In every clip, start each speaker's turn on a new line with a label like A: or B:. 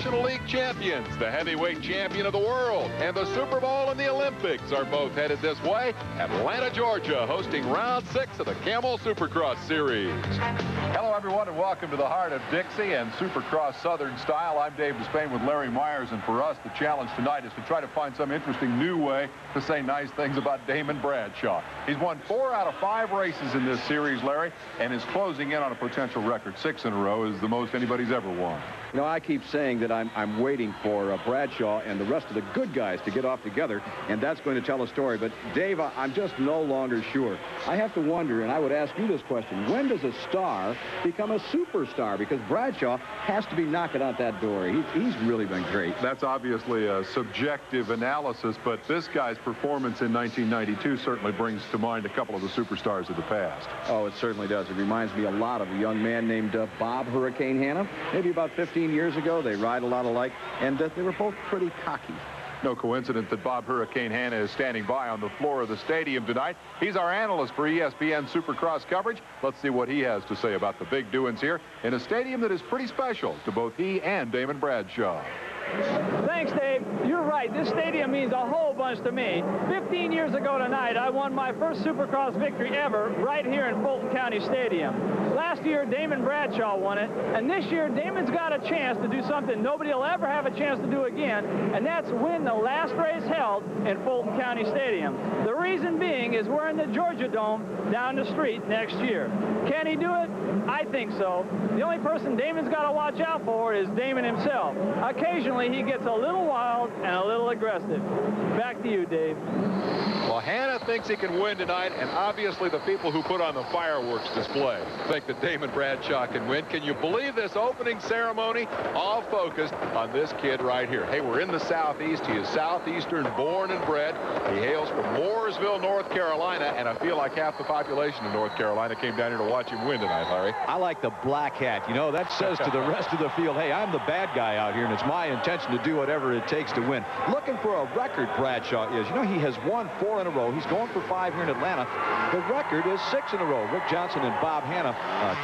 A: National League champions, the heavyweight champion of the world, and the Super Bowl and the Olympics are both headed this way. Atlanta, Georgia, hosting round 6 of the Camel Supercross Series. Hello, everyone, and welcome to the heart of Dixie and Supercross Southern Style. I'm Dave Despain with Larry Myers, and for us, the challenge tonight is to try to find some interesting new way to say nice things about Damon Bradshaw. He's won 4 out of 5 races in this series, Larry, and is closing in on a potential record. 6 in a row is the most anybody's ever won.
B: You know, I keep saying that I'm waiting for Bradshaw and the rest of the good guys to get off together, and that's going to tell a story. But, Dave, I'm just no longer sure. I have to wonder, and I would ask you this question, when does a star become a superstar? Because Bradshaw has to be knocking out that door. He's really been great.
A: That's obviously a subjective analysis, but this guy's performance in 1992 certainly brings to mind a couple of the superstars of the past.
B: Oh, it certainly does. It reminds me a lot of a young man named Bob Hurricane Hanna. Maybe about 15 years ago. They ride a lot alike, and they were both pretty cocky.
A: No coincidence that Bob Hurricane Hanna is standing by on the floor of the stadium tonight. He's our analyst for ESPN Supercross coverage. Let's see what he has to say about the big doings here in a stadium that is pretty special to both he and Damon Bradshaw.
C: Thanks, Dave. You're right. This stadium means a whole bunch to me. 15 years ago tonight, I won my first Supercross victory ever right here in Fulton County Stadium. Last year, Damon Bradshaw won it, and this year, Damon's got a chance to do something nobody will ever have a chance to do again, and that's win the last race held in Fulton County Stadium. The reason being is we're in the Georgia Dome down the street next year. Can he do it? I think so. The only person Damon's got to watch out for is Damon himself. Occasionally, he gets a little wild and a little aggressive. Back to you, Dave.
A: Well, Hanna thinks he can win tonight, and obviously the people who put on the fireworks display think that Damon Bradshaw can win. Can you believe this opening ceremony? All focused on this kid right here. Hey, we're in the Southeast. He is Southeastern born and bred. He hails from Mooresville, North Carolina, and I feel like half the population of North Carolina came down here to watch him win tonight, Larry.
B: I like the black hat. You know, that says to the rest of the field, hey, I'm the bad guy out here, and it's my intention to do whatever it takes to win. Looking for a record, Bradshaw is. You know, he has won 4 in a row. He's going for 5 here in Atlanta. The record is 6 in a row. Rick Johnson and Bob Hanna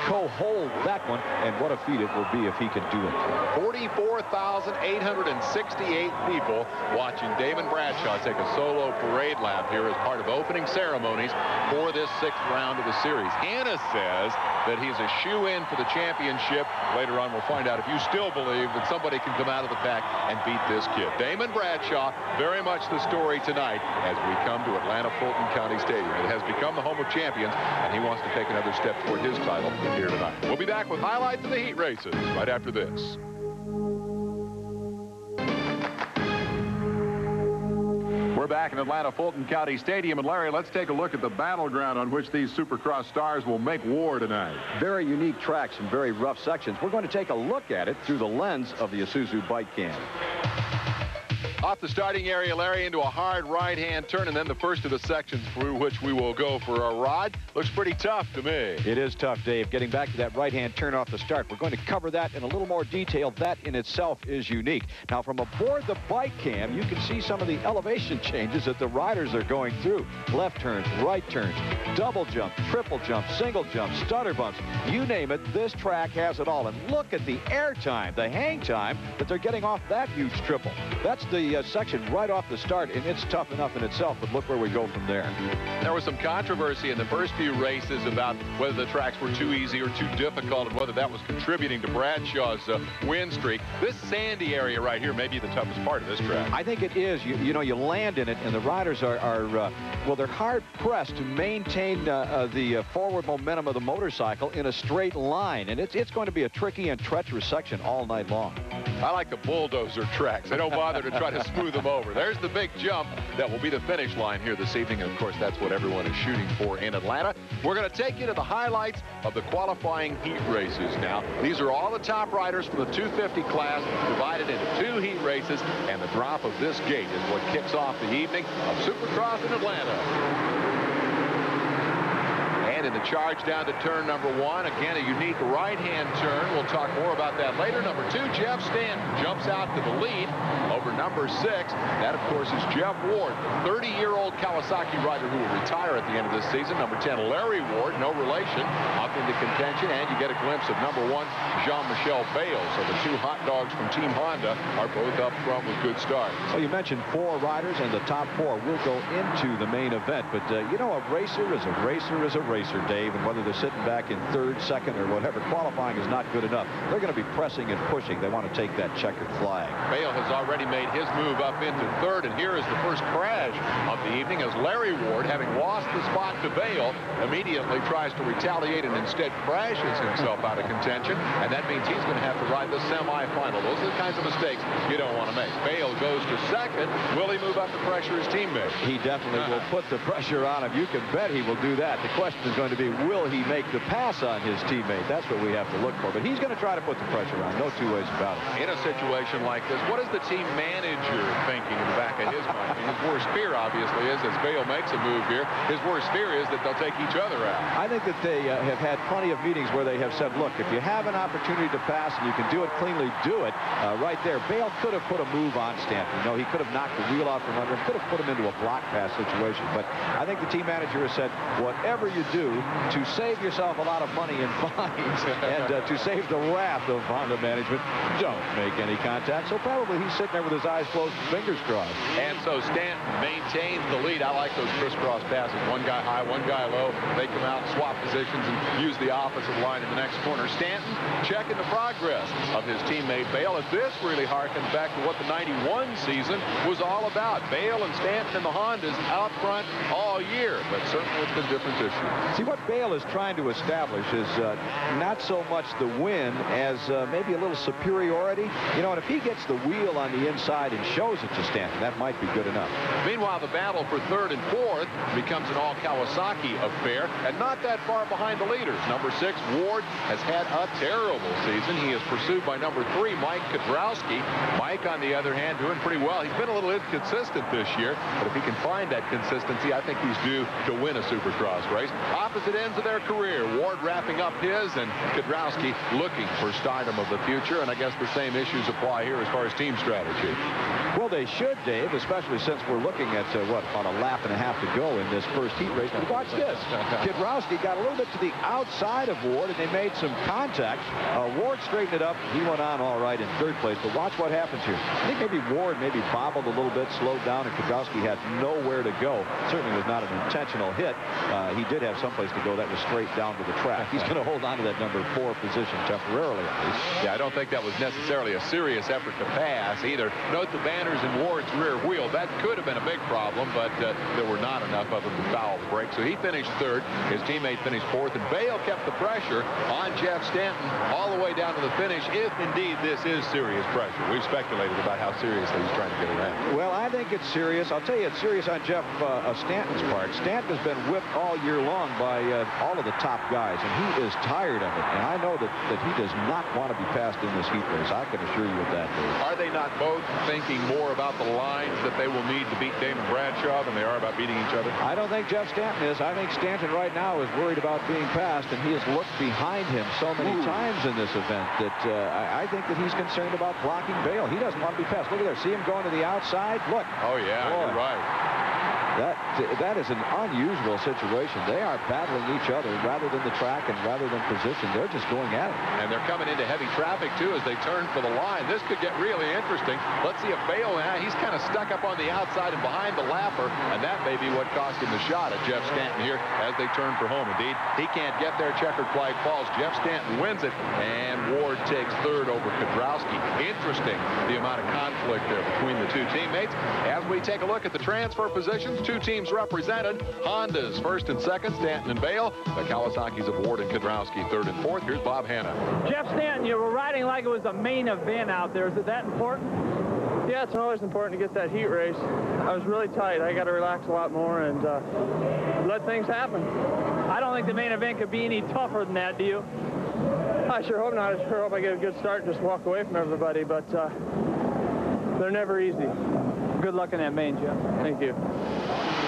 B: co-hold that one, and what a feat it will be if he can do it.
A: 44,868 people watching Damon Bradshaw take a solo parade lap here as part of opening ceremonies for this 6th round of the series. Hanna says that he's a shoe-in for the championship. Later on, we'll find out if you still believe that somebody can come out of the pack and beat this kid. Damon Bradshaw, very much the story tonight as we come to Atlanta Fulton County Stadium. It has become the home of champions, and he wants to take another step toward his title here tonight. We'll be back with highlights of the heat races right after this. We're back in Atlanta Fulton County Stadium, and Larry, let's take a look at the battleground on which these Supercross stars will make war tonight.
B: Very unique tracks and very rough sections. We're going to take a look at it through the lens of the Isuzu bike cam.
A: Off the starting area, Larry, into a hard right-hand turn, and then the first of the sections through which we will go for a ride. Looks pretty tough to me.
B: It is tough, Dave. Getting back to that right-hand turn off the start. We're going to cover that in a little more detail. That in itself is unique. Now, from aboard the bike cam, you can see some of the elevation changes that the riders are going through. Left turns, right turns, double jump, triple jump, single jump, stutter bumps. You name it, this track has it all. And look at the air time, the hang time that they're getting off that huge triple. That's the section right off the start, and it's tough enough in itself, but look where we go from there.
A: There was some controversy in the first few races about whether the tracks were too easy or too difficult and whether that was contributing to Bradshaw's win streak. This sandy area right here may be the toughest part of this track.
B: I think it is. You know, you land in it, and the riders are well, they're hard-pressed to maintain the forward momentum of the motorcycle in a straight line, and it's going to be a tricky and treacherous section all night long.
A: I like the bulldozer tracks. They don't bother to try to smooth them over. There's the big jump that will be the finish line here this evening, and of course that's what everyone is shooting for in Atlanta. We're going to take you to the highlights of the qualifying heat races now. These are all the top riders from the 250 class divided into 2 heat races, and the drop of this gate is what kicks off the evening of Supercross in Atlanta. And in the charge down to turn number 1, again, a unique right-hand turn. We'll talk more about that later. Number 2, Jeff Stanton jumps out to the lead over number 6. That, of course, is Jeff Ward, 30-year-old Kawasaki rider who will retire at the end of this season. Number 10, Larry Ward, no relation, up into contention. And you get a glimpse of number 1, Jean-Michel Bale. So the 2 hot dogs from Team Honda are both up front with good starts.
B: Well, you mentioned 4 riders, and the top 4 will go into the main event. But, you know, a racer is a racer is a racer, Dave. And whether they're sitting back in 3rd, 2nd, or whatever, qualifying is not good enough. They're going to be pressing and pushing. They want to take that checkered flag.
A: Bale has already made his move up into 3rd, and here is the first crash of the evening as Larry Ward, having lost the spot to Bale, immediately tries to retaliate and instead crashes himself out of contention, and that means he's going to have to ride the semifinal. Those are the kinds of mistakes you don't want to make. Bale goes to 2nd. Will he move up to pressure his teammate?
B: He definitely will put the pressure on him. You can bet he will do that. The question is going to be, will he make the pass on his teammate? That's what we have to look for. But he's going to try to put the pressure on. No two ways about it.
A: In a situation like this, what is the team manager thinking in the back of his mind? His worst fear, obviously, is as Bale makes a move here, his worst fear is that they'll take each other out.
B: I think that they have had plenty of meetings where they have said, look, if you have an opportunity to pass and you can do it cleanly, do it. Right there, Bale could have put a move on Stanton. You know, he could have knocked the wheel out from under him, could have put him into a block pass situation. But I think the team manager has said, whatever you do to save yourself a lot of money in fines and to save the wrath of Honda management, don't make any contact. So probably he's sitting there with his eyes closed, fingers crossed.
A: And so Stanton maintains the lead. I like those crisscross passes. One guy high, one guy low. They come out, swap positions, and use the opposite line in the next corner. Stanton checking the progress of his teammate Bale. And this really harkens back to what the '91 season was all about. Bale and Stanton and the Hondas out front all year, but certainly with the different issues.
B: See, what Bale is trying to establish is not so much the win as maybe a little superiority. You know, and if he gets the wheel on the inside and shows it to Stanton, that might be good enough.
A: Meanwhile, the battle for 3rd and 4th becomes an all-Kawasaki affair, and not that far behind the leaders. Number 6, Ward, has had a terrible season. He is pursued by number 3, Mike Kudrowski. Mike, on the other hand, doing pretty well. He's been a little inconsistent this year, but if he can find that consistency, I think he's due to win a Supercross race. Opposite ends of their career. Ward wrapping up his, and Kudrowski looking for stardom of the future, and I guess the same issues apply here as far as team strategy.
B: Well, they should, Dave, especially since we're looking at, what, about a lap and a half to go in this first heat race. But watch this. Kudrowski got a little bit to the outside of Ward, and they made some contact. Ward straightened it up. He went on all right in 3rd place. But watch what happens here. I think maybe Ward maybe bobbled a little bit, slowed down, and Kudrowski had nowhere to go. Certainly was not an intentional hit. He did have someplace to go that was straight down to the track. He's going to hold on to that number 4 position temporarily, at least.
A: Yeah, I don't think that was necessarily a serious effort to pass either. Note the banners in Ward's rear wheel. That could have been a big problem, but there were not enough of them to foul the brake. So he finished 3rd. His teammate finished 4th, and Bale kept the pressure on Jeff Stanton all the way down to the finish, if indeed this is serious pressure. We've speculated about how seriously he's trying to get around.
B: Well, I think it's serious. I'll tell you, it's serious on Jeff Stanton's part. Stanton has been whipped all year long by all of the top guys, and he is tired of it. And I know that he does not want to be passed in this heat race. I can assure you of that, Dave.
A: Are they not both thinking more about the lines that they will need to beat Damon Bradshaw than they are about beating each other?
B: I don't think Jeff Stanton is. I think Stanton right now is worried about being passed, and he has looked behind him so many times in this event that I think that he's concerned about blocking Bale. He doesn't want to be passed. Look at there. See him going to the outside? Look.
A: Oh, yeah, you're right.
B: That is an unusual situation. They are battling each other rather than the track and rather than position. They're just going at it.
A: And they're coming into heavy traffic, too, as they turn for the line. This could get really interesting. Let's see if Bale, he's kind of stuck up on the outside and behind the lapper, and that may be what cost him the shot at Jeff Stanton here as they turn for home. Indeed, he can't get there. Checkered flag falls. Jeff Stanton wins it, and Ward takes 3rd over Kudrowski. Interesting, the amount of conflict there between the two teammates. As we take a look at the transfer positions, 2 teams represented. Hondas 1st and 2nd, Stanton and Bale. The Kawasaki's of Ward and Kudrowski 3rd and 4th. Here's Bob Hanna.
C: Jeff Stanton, you were riding like it was the main event out there. Is it that important?
D: Yeah, it's always important to get that heat race. I was really tight. I got to relax a lot more and let things happen.
C: I don't think the main event could be any tougher than that, do you?
D: I sure hope not. I sure hope I get a good start and just walk away from everybody, but they're never easy.
C: Good luck in that main, Jeff.
D: Thank you.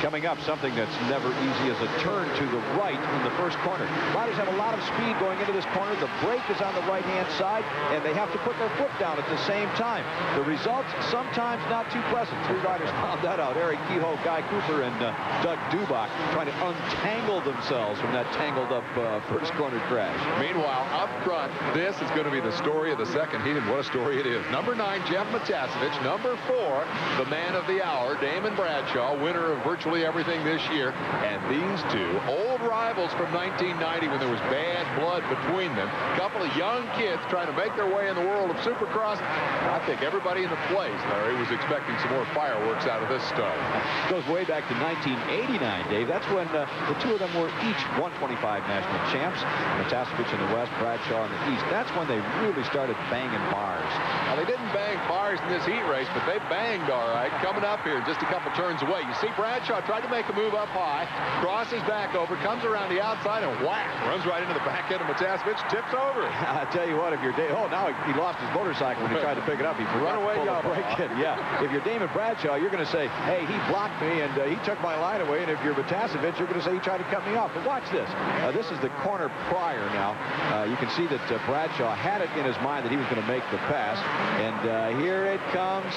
B: Coming up, something that's never easy is a turn to the right in the first corner. Riders have a lot of speed going into this corner. The brake is on the right-hand side, and they have to put their foot down at the same time. The results, sometimes not too pleasant. Three riders found that out. Eric Kehoe, Guy Cooper, and Doug Dubach trying to untangle themselves from that tangled-up first corner crash.
A: Meanwhile, up front, this is going to be the story of the second heat, and what a story it is. Number 9, Jeff Matassa. Number 4, the man of the hour, Damon Bradshaw, winner of virtually everything this year. And these two, old rivals from 1990 when there was bad blood between them. A couple of young kids trying to make their way in the world of Supercross. I think everybody in the place, Larry, was expecting some more fireworks out of this stuff.
B: Goes way back to 1989, Dave. That's when the two of them were each 125 national champs. Matassa in the west, Bradshaw in the east. That's when they really started banging bars.
A: Now, they didn't bang bars in this heat race, but they banged all right. Coming up here, just a couple turns away. You see Bradshaw tried to make a move up high, crosses back over, comes around the outside, and whack, runs right into the back end of Matassa, tips over.
B: I tell you what, if you're now he lost his motorcycle when he tried to pick it up. He
A: run away,
B: break it. Yeah. If you're Damon Bradshaw, you're going to say, hey, he blocked me and he took my line away. And if you're Matassa, you're going to say he tried to cut me off. But watch this. This is the corner prior now. You can see that Bradshaw had it in his mind that he was going to make the pass. And here it comes.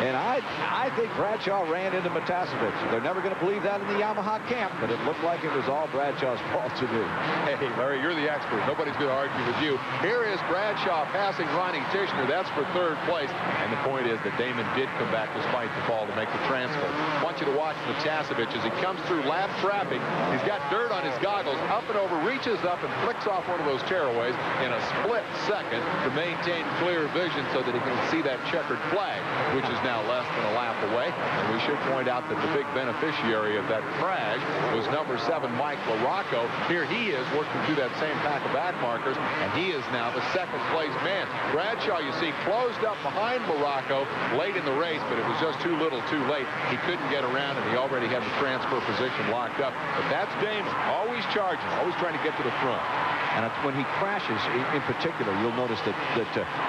B: And I think Bradshaw ran into Matassa. They're never going to believe that in the Yamaha camp, but it looked like it was all Bradshaw's fault to me.
A: Hey, Larry, you're the expert. Nobody's going to argue with you. Here is Bradshaw passing Ronnie Tishner. That's for third place. And the point is that Damon did come back despite the fall to make the transfer. I want you to watch Matassa as he comes through lap traffic. He's got dirt on his goggles, up and over, reaches up and flicks off one of those tearaways in a split second to maintain clear vision so that he can see that checkered flag, which is now less than a lap away. And we should point out that the big beneficiary of that crash was number 7, Mike LaRocco. Here he is working through that same pack of back markers, and he is now the second-place man. Bradshaw, you see, closed up behind LaRocco late in the race, but it was just too little too late. He couldn't get around, and he already had the transfer position locked up. But that's Damon, always charging, always trying to get to the front.
B: And when he crashes, in particular, you'll notice that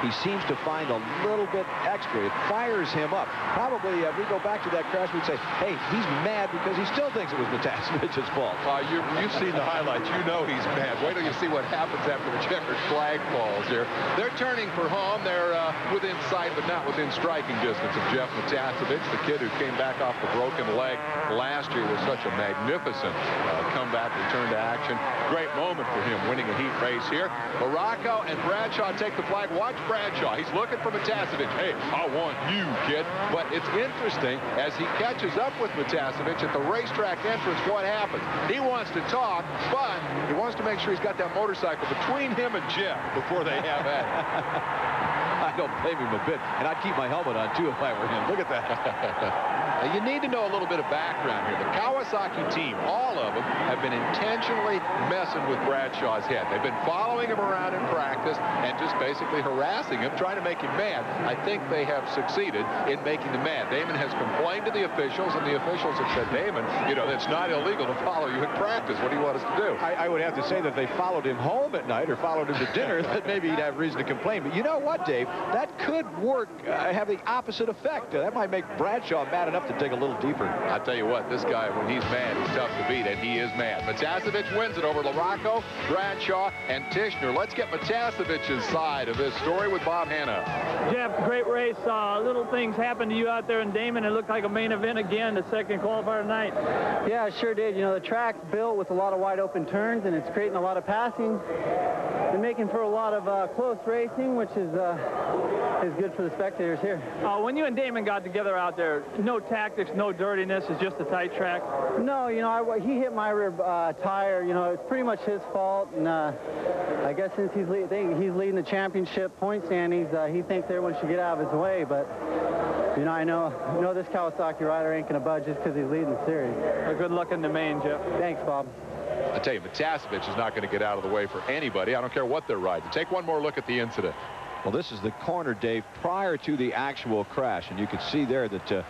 B: he seems to find a little bit extra. It fires him up. Probably, if we go back to that crash, we'd say, hey, he's mad because he still thinks it was Matassevich's fault.
A: You've seen the highlights. You know he's mad. Wait till you see what happens after the checkered flag falls here. They're turning for home. They're within sight, but not within striking distance of Jeff Matassevich, the kid who came back off the broken leg last year with such a magnificent comeback, return to action. Great moment for him winning a heat race here. LaRocco and Bradshaw take the flag. Watch Bradshaw. He's looking for Matassevich. Hey, I want you, kid. But it's interesting, as he catches up with Matassevich at the racetrack entrance, what happens? He wants to talk, but he wants to make sure he's got that motorcycle between him and Jeff before they have at it.
B: I don't blame him a bit. And I'd keep my helmet on, too, if I were him. Look at that.
A: You need to know a little bit of background here. The Kawasaki team, all of them, have been intentionally messing with Bradshaw's head. They've been following him around in practice and just basically harassing him, trying to make him mad. I think they have succeeded in making him mad. Damon has complained to the officials, and the officials have said, Damon, you know, it's not illegal to follow you in practice. What do you want us to do?
B: I would have to say that they followed him home at night or followed him to dinner, that maybe he'd have reason to complain. But you know what, Dave? That could work, have the opposite effect. That might make Bradshaw mad enough to dig a little deeper.
A: I'll tell you what, this guy, when he's mad, he's tough to beat, and he is mad. Matassevich wins it over LaRocco, Bradshaw, and Tishner. Let's get Matassevich's side of this story with Bob Hanna.
C: Jeff, great race. Little things happened to you out there in Damon. It looked like a main event again, the second qualifier tonight.
E: Yeah, it sure did. You know, the track's built with a lot of wide open turns, and it's creating a lot of passing and making for a lot of close racing, which is good for the spectators here.
C: When you and Damon got together out there, no tactics, no dirtiness, it's just a tight track?
E: No, you know, he hit my rear tire. You know, it's pretty much his fault, and I guess since he's leading the championship point standings, he thinks everyone should get out of his way, but you know, I know this Kawasaki rider ain't going to budge just because he's leading the series.
C: Well, good luck in the main, Jeff.
E: Thanks, Bob.
A: I tell you, Matassevich is not going to get out of the way for anybody. I don't care what they're riding. Take one more look at the incident.
B: Well, this is the corner, Dave, prior to the actual crash. And you can see there that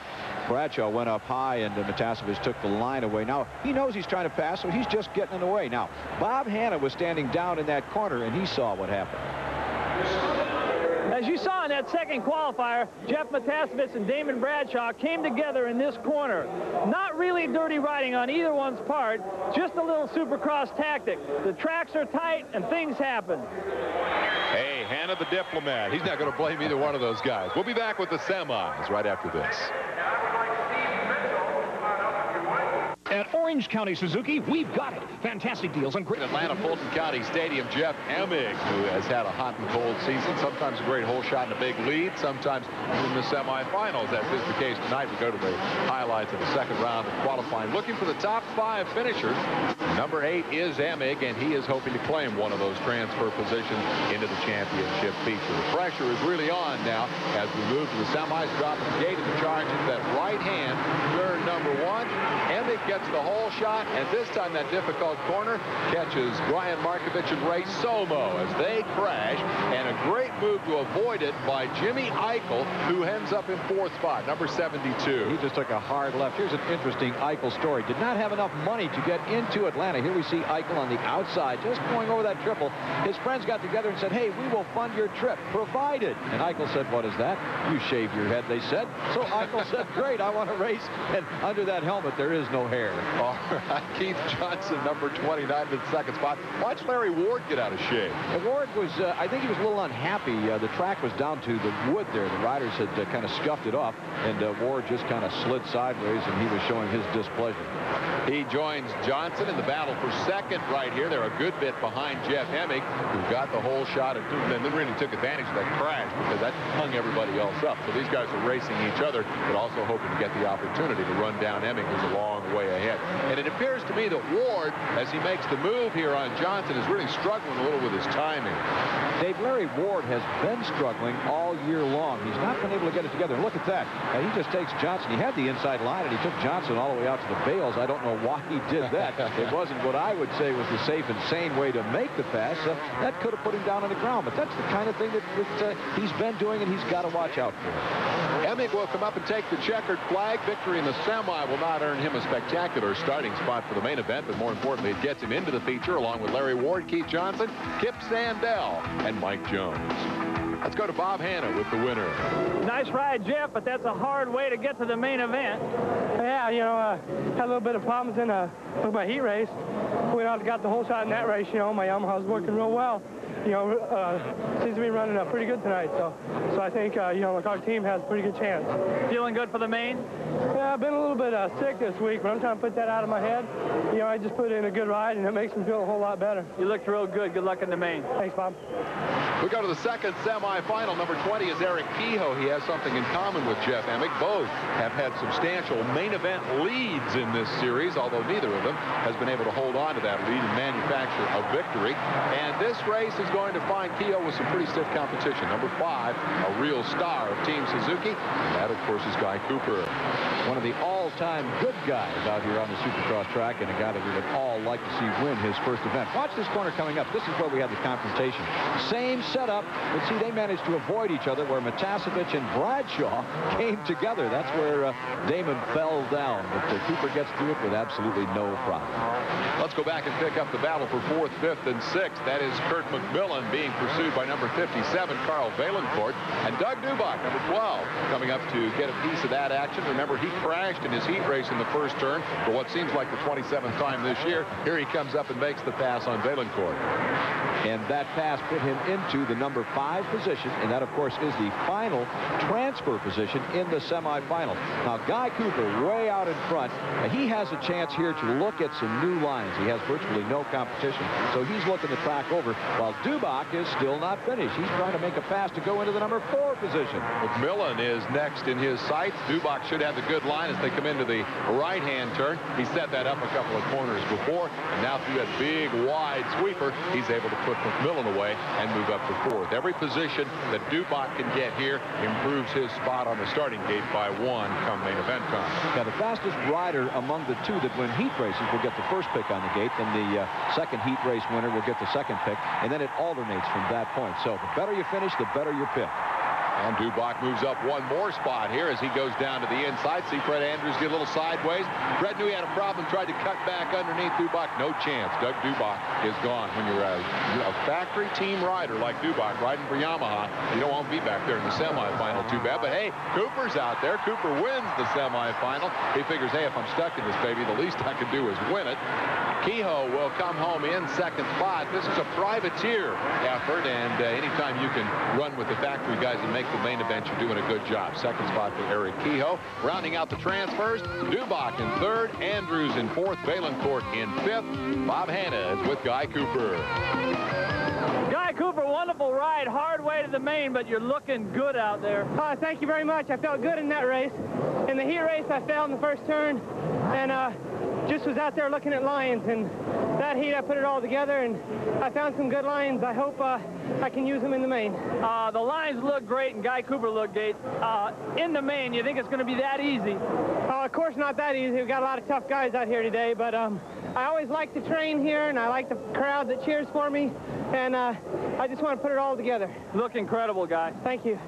B: Bradshaw went up high and Matassevich took the line away. Now, he knows he's trying to pass, so he's just getting in the way. Now, Bob Hanna was standing down in that corner, and he saw what happened.
C: As you saw in that second qualifier, Jeff Matassa and Damon Bradshaw came together in this corner. Not really dirty riding on either one's part, just a little supercross tactic. The tracks are tight and things happen.
A: Hey, Hannah the diplomat. He's not going to blame either one of those guys. We'll be back with the semis right after this.
F: At Orange County Suzuki, we've got it. Fantastic deals on great...
A: Atlanta Fulton County Stadium, Jeff Emig, who has had a hot and cold season, sometimes a great hole shot and a big lead, sometimes in the semifinals. That is the case tonight. We go to the highlights of the second round of qualifying. Looking for the top 5 finishers. Number 8 is Emig, and he is hoping to claim one of those transfer positions into the championship feature. The pressure is really on now as we move to the semis, dropping the gate of the charge into that right hand, turn number 1. Emig gets the hole shot, and this time that difficult corner catches Brian Markovich and Ray Somo as they crash, and a great move to avoid it by Jimmy Eichel, who ends up in 4th spot, number 72.
B: He just took a hard left. Here's an interesting Eichel story. Did not have enough money to get into Atlanta. Here we see Eichel on the outside, just going over that triple. His friends got together and said, hey, we will fund your trip, provided. And Eichel said, what is that? You shave your head, they said. So Eichel said, great, I want to race. And under that helmet, there is no hair.
A: All right, Keith Johnson, number 29 in the 2nd spot. Watch Larry Ward get out of shape.
B: And Ward was, I think he was a little unhappy. The track was down to the wood there. The riders had kind of scuffed it off, and Ward just kind of slid sideways, and he was showing his displeasure.
A: He joins Johnson in the battle for 2nd right here. They're a good bit behind Jeff Emig, who got the whole shot and then really took advantage of that crash because that hung everybody else up. So these guys are racing each other, but also hoping to get the opportunity to run down Emig, who's a long way ahead. And it appears to me that Ward, as he makes the move here on Johnson, is really struggling a little with his timing.
B: Dave, Larry Ward has been struggling all year long. He's not been able to get it together. And look at that. He just takes Johnson. He had the inside line, and he took Johnson all the way out to the bales. I don't know why he did that. It wasn't what I would say was the safe and sane way to make the pass. That could have put him down on the ground, but that's the kind of thing that he's been doing, and he's got to watch out for.
A: Emig will come up and take the checkered flag. Victory in the semi will not earn him a spectacular starting spot for the main event, but more importantly, it gets him into the feature along with Larry Ward, Keith Johnson, Kip Sandell, and Mike Jones. Let's go to Bob Hanna with the winner.
C: Nice ride, Jeff, but that's a hard way to get to the main event.
D: Yeah, you know, had a little bit of problems in with my heat race. We got the whole shot in that race. You know, my Yamaha's working real well. You know, seems to be running pretty good tonight. So I think, you know, our team has a pretty good chance.
C: Feeling good for the main?
D: Yeah, I've been a little bit sick this week, but I'm trying to put that out of my head. You know, I just put in a good ride, and it makes me feel a whole lot better.
C: You looked real good. Good luck in the main.
D: Thanks, Bob.
A: We go to the 2nd semifinal. Number 20 is Eric Kehoe. He has something in common with Jeff Emig. Both have had substantial main event leads in this series, although neither of them has been able to hold on to that lead and manufacture a victory. And this race is going to find Kehoe with some pretty stiff competition. Number 5, a real star of Team Suzuki. That, of course, is Guy Cooper.
B: One of the all-time good guys out here on the Supercross track, and a guy that we would all like to see win his first event. Watch this corner coming up. This is where we have the confrontation. Same setup, but see, they managed to avoid each other where Matassa and Bradshaw came together. That's where Damon fell down, but Cooper gets through it with absolutely no problem.
A: Let's go back and pick up the battle for 4th, 5th, and 6th. That is Kurt McMillan being pursued by number 57, Carl Valencourt, and Doug Dubach, number 12, coming up to get a piece of that action. Remember, he crashed in his heat race in the first turn for what seems like the 27th time this year. Here he comes up and makes the pass on Valencourt.
B: And that pass put him into the number 5 position, and that, of course, is the final transfer position in the semifinals. Now, Guy Cooper, way out in front, he has a chance here to look at some new lines. He has virtually no competition, so he's looking the track over, while Dubach is still not finished. He's trying to make a pass to go into the number 4 position.
A: McMillan is next in his sights. Dubach should have the good line as they come into the right-hand turn. He set that up a couple of corners before, and now through that big, wide sweeper, he's able to put McMillan away and move up to 4th. Every position that Dubach can get here improves his spot on the starting gate by 1 come main event time.
B: Now, the fastest rider among the 2 that win heat races will get the first pick on the gate, then the second heat race winner will get the second pick, and then it alternates from that point. So the better you finish, the better your pick.
A: And Dubach moves up one more spot here as he goes down to the inside. See Fred Andrews get a little sideways. Fred knew he had a problem, tried to cut back underneath Dubach. No chance. Doug Dubach is gone. When you're a factory team rider like Dubach riding for Yamaha, you don't want to be back there in the semifinal too bad. But hey, Cooper's out there. Cooper wins the semifinal. He figures, hey, if I'm stuck in this baby, the least I can do is win it. Kehoe will come home in second spot. This is a privateer effort, and anytime you can run with the factory guys and make the main event, you're doing a good job. Second spot for Eric Kehoe. Rounding out the transfers, Dubach in third, Andrews in fourth, Valencourt in fifth. Bob Hanna is with Guy Cooper.
C: Guy Cooper, wonderful ride, hard way to the main, but you're looking good out there.
D: Thank you very much. I felt good in that race. In the heat race, I failed in the first turn, and just was out there looking at lines, and that heat I put it all together, and I found some good lines. I hope I can use them in the main.
C: The lines look great, and Guy Cooper looked great. In the main, you think it's going to be that easy?
D: Of course not that easy. We've got a lot of tough guys out here today, but I always like to train here, and I like the crowd that cheers for me, and I just want to put it all together.
C: Look incredible, Guy.
D: Thank you.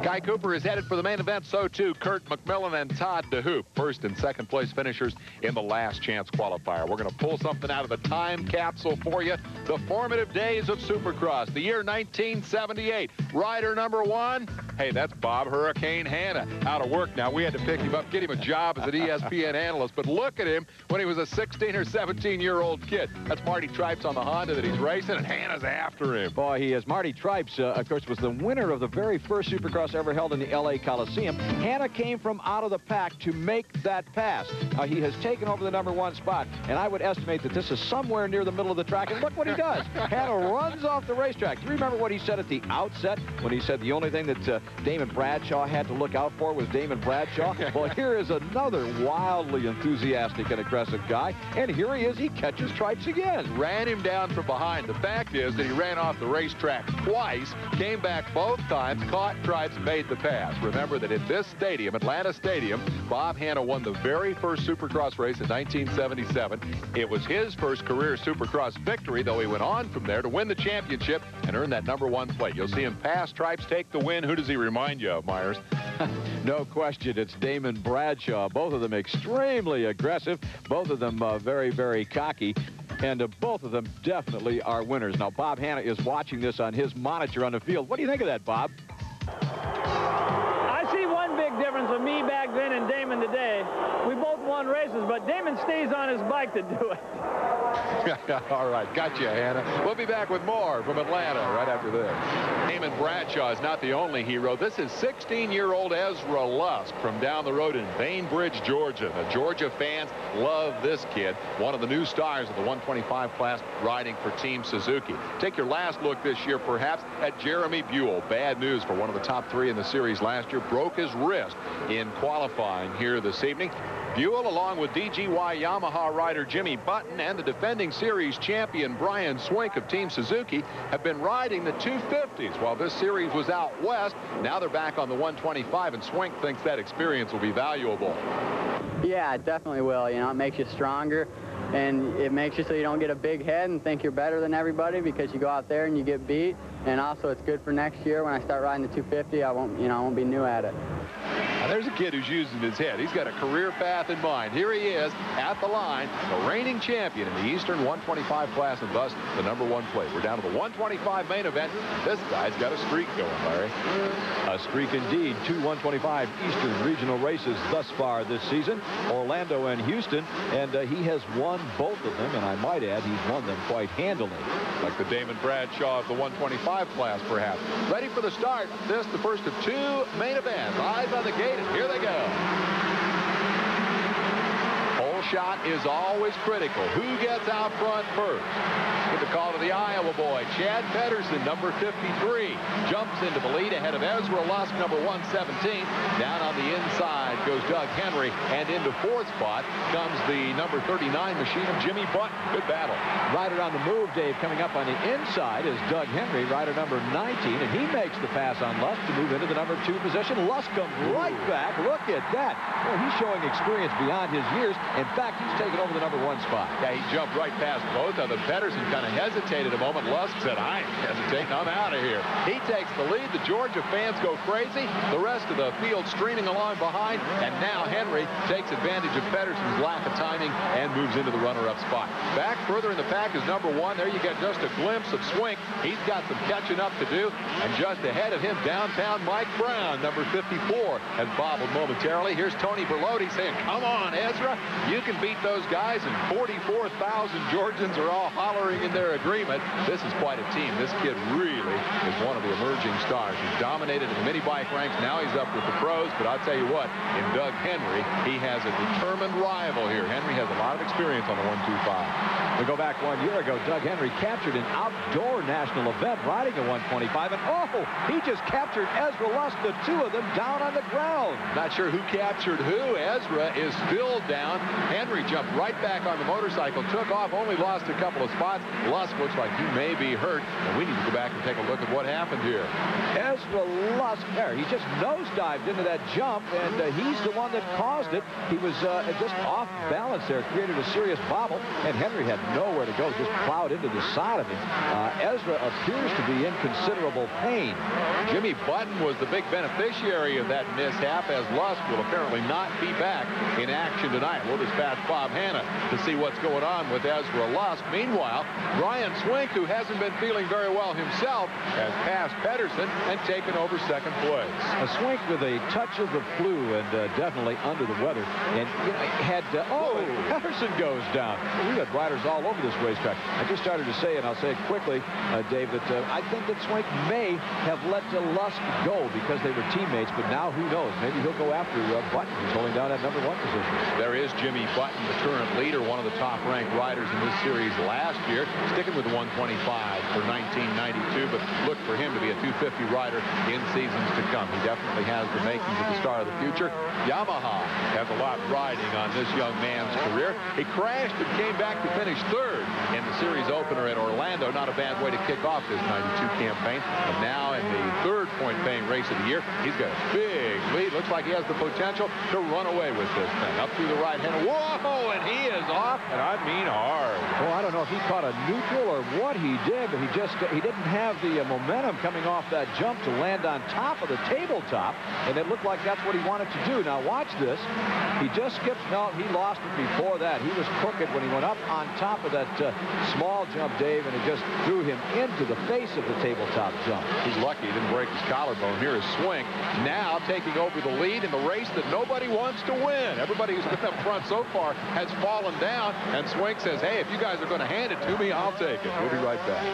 A: Guy Cooper is headed for the main event. So too Kurt McMillan and Todd DeHoop, first and second place finishers in the last chance qualifier. We're going to pull something out of the time capsule for you. The formative days of Supercross, the year 1978. Rider number one, hey, that's Bob Hurricane Hanna. Out of work now. We had to pick him up, get him a job as an ESPN analyst. But look at him when he was a 16 or 17-year-old kid. That's Marty Tripes on the Honda that he's racing, and Hanna's after him.
B: Boy, he is. Marty Tripes, of course, was the winner of the very first Supercross ever held in the L.A. Coliseum. Hanna came from out of the pack to make that pass. He has taken over the number one spot, and I would estimate that this is somewhere near the middle of the track, and look what he does. Hanna runs off the racetrack. Do you remember what he said at the outset when he said the only thing that Damon Bradshaw had to look out for was Damon Bradshaw? Well, here is another wildly enthusiastic and aggressive guy, and here he is. He catches Tripes again.
A: Ran him down from behind. The fact is that he ran off the racetrack twice, came back both times, caught Tripes, made the pass. Remember that in this stadium, Atlanta Stadium, Bob Hanna won the very first Supercross race in 1977. It was his first career Supercross victory, though he went on from there to win the championship and earn that number one plate. You'll see him pass Tripes, take the win. Who does he remind you of, Myers?
B: No question, it's Damon Bradshaw. Both of them extremely aggressive. Both of them very, very cocky. And both of them definitely are winners. Now, Bob Hanna is watching this on his monitor on the field. What do you think of that, Bob?
C: I see one big difference of me back then and Damon today. We both won races, but Damon stays on his bike to do it.
A: All right, gotcha, Hanna. We'll be back with more from Atlanta right after this. Damon Bradshaw is not the only hero. This is 16-year-old Ezra Lusk from down the road in Bainbridge, Georgia. The Georgia fans love this kid, one of the new stars of the 125 class riding for Team Suzuki. Take your last look this year, perhaps, at Jeremy Buell. Bad news for one of the top three in the series last year. Broke his wrist in qualifying here this evening. Buell, along with DGY Yamaha rider Jimmy Button and the defending series champion Brian Swink of Team Suzuki, have been riding the 250s while this series was out west. Now they're back on the 125, and Swink thinks that experience will be valuable.
G: Yeah, it definitely will. You know, it makes you stronger, and it makes you so you don't get a big head and think you're better than everybody because you go out there and you get beat. And also, it's good for next year when I start riding the 250. I won't be new at it.
A: Now, there's a kid who's using his head. He's got a career path in mind. Here he is at the line, the reigning champion in the Eastern 125 class, and thus the number one plate. We're down to the 125 main event. This guy's got a streak going, Larry.
B: A streak indeed. 2 125 Eastern regional races thus far this season, Orlando and Houston, and he has won both of them, and I might add, he's won them quite handily.
A: Like the Damon Bradshaw of the 125 class, perhaps. Ready for the start. This, the first of two main events. Eyes on the gate, and here they go. Pole shot is always critical. Who gets out front first? With the call to the Iowa boy, Chad Pedersen, number 53, jumps into the lead ahead of Ezra Lusk, number 117. Down on the inside goes Doug Henry, and into fourth spot comes the number 39 machine of Jimmy Button. Good battle.
B: Rider on the move, Dave. Coming up on the inside is Doug Henry, rider number 19, and he makes the pass on Lusk to move into the number 2 position. Lusk comes right back. Look at that. Well, he's showing experience beyond his years, and back. He's taken over the #1 spot.
A: Yeah, he jumped right past both of them. Pedersen kind of hesitated a moment. Lusk said, I ain't hesitating. I'm out of here. He takes the lead. The Georgia fans go crazy. The rest of the field streaming along behind. And now Henry takes advantage of Pedersen's lack of timing and moves into the runner-up spot. Back further in the pack is #1. There you get just a glimpse of Swink. He's got some catching up to do. And just ahead of him, downtown Mike Brown, number 54, has bobbled momentarily. Here's Tony Berlotti saying, come on, Ezra. You can beat those guys. And 44,000 Georgians are all hollering in their agreement. This is quite a team. This kid really is one of the emerging stars. He's dominated in the mini bike ranks. Now he's up with the pros. But I'll tell you what, in Doug Henry, he has a determined rival here. Henry has a lot of experience on the 125.
B: We go back 1 year ago. Doug Henry captured an outdoor national event riding a 125. And, oh, he just captured Ezra Lusk, the two of them down on the ground.
A: Not sure who captured who. Ezra is still down. Henry jumped right back on the motorcycle, took off, only lost a couple of spots. Lusk looks like he may be hurt, and we need to go back and take a look at what happened here.
B: Ezra Lusk there. He just nosedived into that jump, and he's the one that caused it. He was just off balance there, created a serious bobble, and Henry had nowhere to go, just plowed into the side of him. Ezra appears to be in considerable pain.
A: Jimmy Button was the big beneficiary of that mishap, as Lusk will apparently not be back in action tonight. We'll dispatch Bob Hanna to see what's going on with Ezra Lusk. Meanwhile, Brian Swink, who hasn't been feeling very well himself, has passed Pedersen and taken over second place.
B: A Swink with a touch of the flu and definitely under the weather. And you know, had, Pedersen goes down. We got riders all over this racetrack. I just started to say, and I'll say it quickly, Dave, that I think that Swink may have let Lusk go because they were teammates, but now who knows? Maybe he'll go after Button, who's holding down that #1 position.
A: There is Jimmy Button, the current leader, one of the top-ranked riders in this series last year, sticking with the 125 for 1992, but look for him to be a 250 rider in seasons to come. He definitely has the makings of the star of the future. Yamaha has a lot riding on this young man's career. He crashed and came back to finish third in the series opener at Orlando. Not a bad way to kick off this 92 campaign. And now in the third point-paying race of the year, he's got a big lead. Looks like he has the potential to run away with this thing. Up through the right hand. Whoa! And he is off, and I mean hard.
B: Well, I don't know if he caught a neutral or what he did, but he didn't have the momentum coming off that jump to land on top of the tabletop, and it looked like that's what he wanted to do. Now watch this. He just skipped. No, he lost it before that. He was crooked when he went up on top of that small jump, Dave, and it just threw him into the face of the tabletop jump.
A: He's lucky he didn't break his collarbone. Here is Swink now taking over the lead in the race that nobody wants to win. Everybody who's been up front so far has fallen down, and Swink says, hey, if you guys are going to hand it to me, I'll take it. We'll be right back.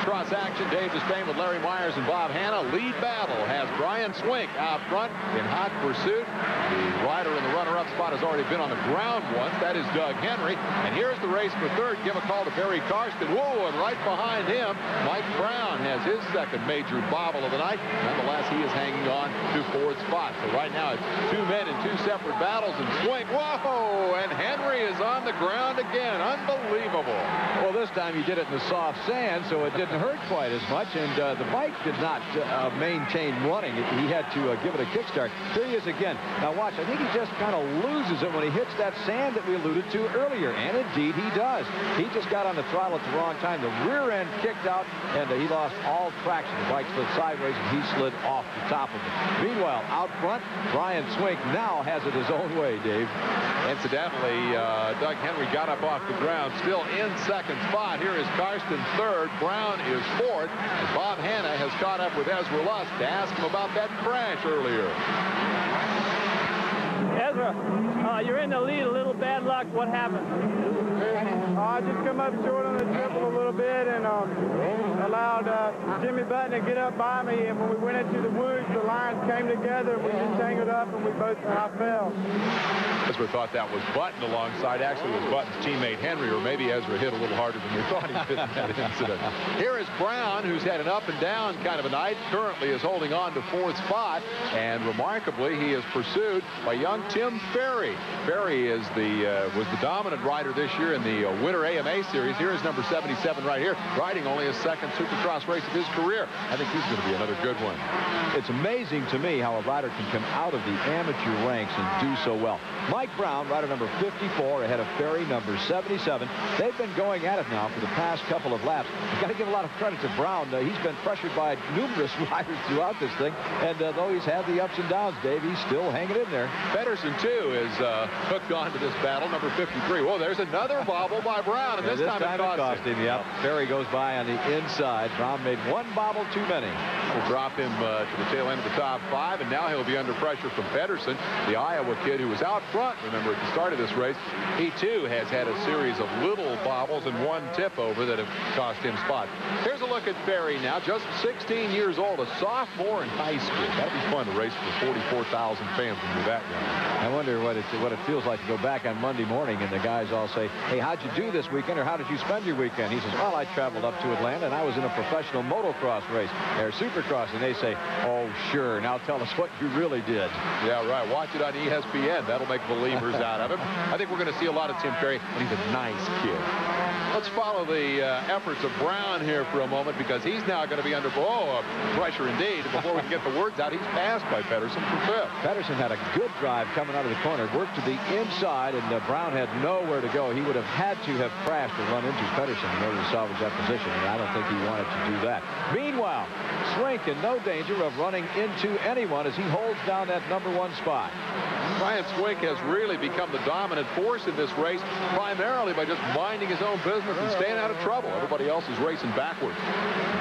A: Cross action, Dave Despain with Larry Myers and Bob Hanna. Lead battle has Brian Swink out front in hot pursuit. The rider in the runner-up spot has already been on the ground once. That is Doug Henry. And here's the race for third. Give a call to Barry Karsten. Whoa, and right behind him, Mike Brown has his second major bobble of the night. Nonetheless, he is hanging on to fourth spot. So right now, it's two men in two separate battles. And Swink, whoa, and Henry is on the ground again. Unbelievable.
B: Well, this time he did it in the soft sand, so it didn't hurt quite as much, and the bike did not maintain running. He had to give it a kickstart. Here he is again. Now watch, I think he just kind of loses it when he hits that sand that we alluded to earlier, and indeed he does. He just got on the throttle at the wrong time. The rear end kicked out, and he lost all traction. The bike slid sideways, and he slid off the top of it. Meanwhile, out front, Brian Swink now has it his own way, Dave.
A: Incidentally, Doug Henry got up off the ground, still in second spot. Here is Karsten third. Brown is fourth. And Bob Hanna has caught up with Ezra Lusk to ask him about that crash earlier.
C: Ezra, you're in the lead, a little bad luck. What happened?
D: I just come up short on the triple a little bit and allowed Jimmy Button to get up by me. And when we went into the woods, the lines came together. We just tangled up and I fell.
A: Ezra thought that was Button alongside. Actually, it was Button's teammate Henry, or maybe Ezra hit a little harder than we thought he did in that incident. Here is Brown, who's had an up and down kind of a night. Currently is holding on to 4th spot, and remarkably, he is pursued by young Tim Ferry. Ferry is was the dominant rider this year in the Winter AMA Series. Here is number 77 right here, riding only his 2nd Supercross race of his career. I think he's going to be another good one.
B: It's amazing to me how a rider can come out of the amateur ranks and do so well. Mike Brown, rider number 54, ahead of Ferry, number 77. They've been going at it now for the past couple of laps. You've got to give a lot of credit to Brown. He's been pressured by numerous riders throughout this thing, and though he's had the ups and downs, Dave, he's still hanging in there.
A: Pedersen, too, is hooked on to this battle, number 53. Whoa, there's another bobble by Brown, and this time it cost him.
B: Yep. Ferry goes by on the inside. Brown made one bobble too many.
A: Will drop him to the tail end of the top 5, and now he'll be under pressure from Pedersen, the Iowa kid who was out front, remember, at the start of this race. He, too, has had a series of little bobbles and one tip over that have cost him spots. Here's a look at Ferry now, just 16 years old, a sophomore in high school. That'd be fun to race for 44,000 fans when you're that young.
B: I wonder what it feels like to go back on Monday morning and the guys all say, hey, how'd you do this weekend, or how did you spend your weekend? He says, well, I traveled up to Atlanta and I was in a professional motocross race, or supercross, and they say, oh, sure, now tell us what you really did.
A: Yeah, right. Watch it on ESPN. That'll make believers out of him. I think we're going to see a lot of Tim Ferry, and he's a nice kid. Let's follow the efforts of Brown here for a moment, because he's now going to be under pressure indeed. Before we can get the words out, he's passed by Pedersen for 5th.
B: Pedersen had a good drive coming out of the corner, worked to the inside, and Brown had nowhere to go. He would have had to have crashed or run into Pedersen in order to salvage that position, and I don't think he wanted to do that. Meanwhile, Swink in no danger of running into anyone as he holds down that number 1 spot.
A: Brian Swink has really become the dominant force in this race, primarily by just minding his own business and staying out of trouble. Everybody else is racing backwards.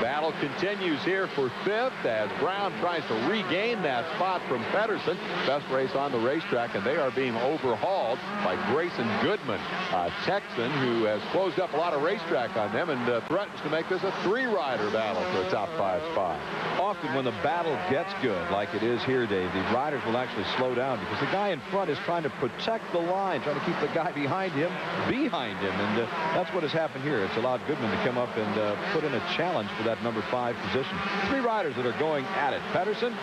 A: Battle continues here for 5th as Brown tries to regain that spot from Pedersen. Best race on the racetrack, and they are being overhauled by Grayson Goodman, a Texan who has closed up a lot of racetrack on them and threatens to make this a 3-rider battle for a top 5 spot.
B: Often when the battle gets good, like it is here, Dave, the riders will actually slow down because the guy in front is trying to protect the line, trying to keep the guy behind him, and that's what has happened here. It's allowed Goodman to come up and put in a challenge for that number 5 position. 3 riders that are going at it: Pedersen,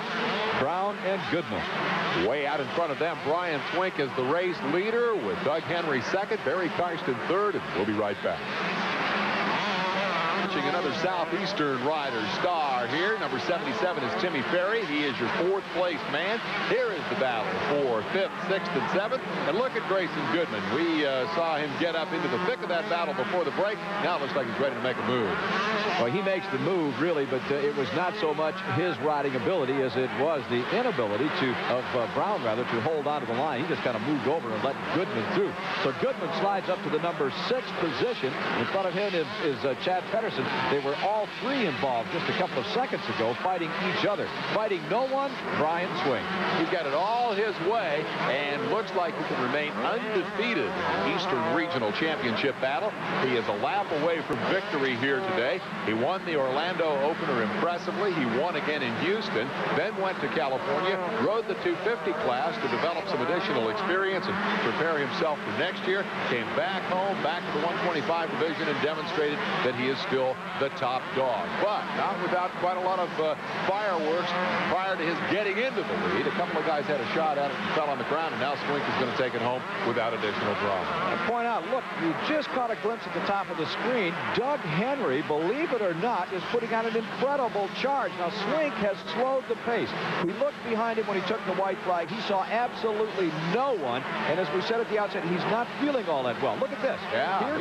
B: Brown, and Goodman.
A: Way out in front of them, Brian Swink is the race leader with Doug Henry 2nd, Barry Karsten 3rd, and we'll be right back. Another Southeastern rider star here. Number 77 is Timmy Ferry. He is your 4th place man. Here is the battle for 5th, 6th, and 7th. And look at Grayson Goodman. We saw him get up into the thick of that battle before the break. Now it looks like he's ready to make a move.
B: Well, he makes the move, really, but it was not so much his riding ability as it was the inability of Brown, rather, to hold on to the line. He just kind of moved over and let Goodman through. So Goodman slides up to the number 6 position. In front of him is Chad Pedersen. They were all 3 involved just a couple of seconds ago, fighting each other. Fighting no one, Brian Swink.
A: He's got it all his way and looks like he can remain undefeated in the Eastern Regional Championship battle. He is a lap away from victory here today. He won the Orlando opener impressively. He won again in Houston, then went to California, rode the 250 class to develop some additional experience and prepare himself for next year. Came back home, back to the 125 division, and demonstrated that he is still the top dog, but not without quite a lot of fireworks prior to his getting into the lead. A couple of guys had a shot at it and fell on the ground, and now Swink is going to take it home without additional drama.
B: I point out, look, you just caught a glimpse at the top of the screen. Doug Henry, believe it or not, is putting on an incredible charge. Now, Swink has slowed the pace. We looked behind him when he took the white flag. He saw absolutely no one, and as we said at the outset, he's not feeling all that well. Look at this.
A: Yeah,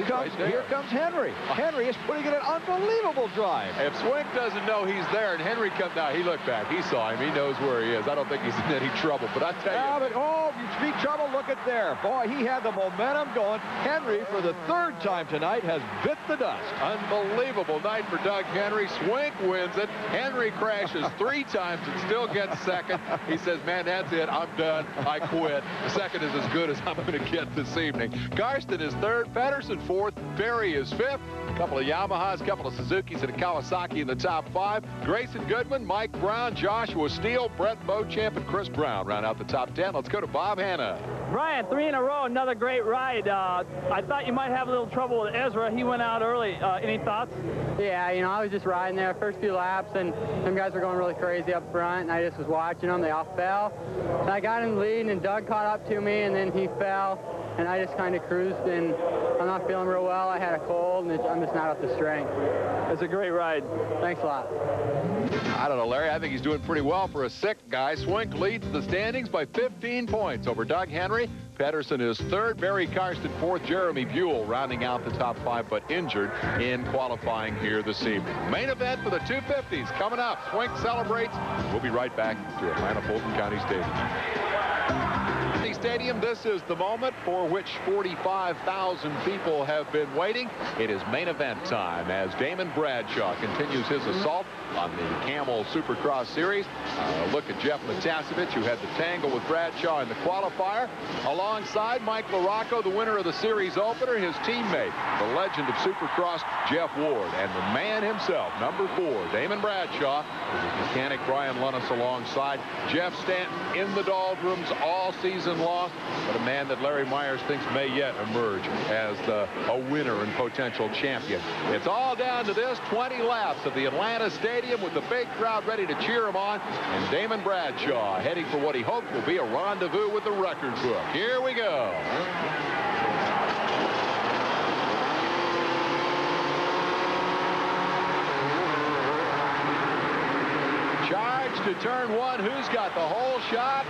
B: here comes Henry. Henry is putting in an unbelievable drive.
A: If Swink doesn't know he's there and Henry comes down, he looked back. He saw him. He knows where he is. I don't think he's in any trouble, but I tell you.
B: But, you speak trouble, look at there. Boy, he had the momentum going. Henry, for the 3rd time tonight, has bit the dust.
A: Unbelievable night for Doug Henry. Swink wins it. Henry crashes 3 times and still gets 2nd. He says, man, that's it. I'm done. I quit. The 2nd is as good as I'm going to get this evening. Karsten is 3rd. Pedersen 4th. Ferry is 5th. A couple of Yamahas, a couple of Suzukis, and a Kawasaki in the top 5. Grayson Goodman, Mike Brown, Joshua Steele, Brett Beauchamp, and Chris Brown round out the top 10. Let's go to Bob Hanna.
C: Brian, 3 in a row, another great ride. I thought you might have a little trouble with Ezra. He went out early. Any thoughts?
G: Yeah, you know, I was just riding there first few laps, and them guys were going really crazy up front, and I just was watching them. They all fell. And I got in the lead, and Doug caught up to me, and then he fell, and I just kind of cruised, and I'm not feeling real well. I had a cold, and I'm just not up to strength.
C: It's a great ride.
G: Thanks a lot.
A: I don't know, Larry. I think he's doing pretty well for a sick guy. Swink leads the standings by 15 points over Doug Henry. Pedersen is third. Barry Karsten fourth. Jeremy Buell rounding out the top 5, but injured in qualifying here this evening. Main event for the 250s coming up. Swink celebrates. We'll be right back to Atlanta Fulton County Stadium. This is the moment for which 45,000 people have been waiting. It is main event time as Damon Bradshaw continues his assault on the Camel Supercross Series. Look at Jeff Matassa, who had the tangle with Bradshaw in the qualifier. Alongside Mike LaRocco, the winner of the series opener, his teammate, the legend of Supercross, Jeff Ward, and the man himself, number 4, Damon Bradshaw, with his mechanic Brian Lunnis alongside. Jeff Stanton in the doldrums all season long, but a man that Larry Myers thinks may yet emerge as a winner and potential champion. It's all down to this, 20 laps of the Atlanta Stadium with the big crowd ready to cheer him on, and Damon Bradshaw heading for what he hopes will be a rendezvous with the record book. Here we go. Charge to turn 1. Who's got the whole shot?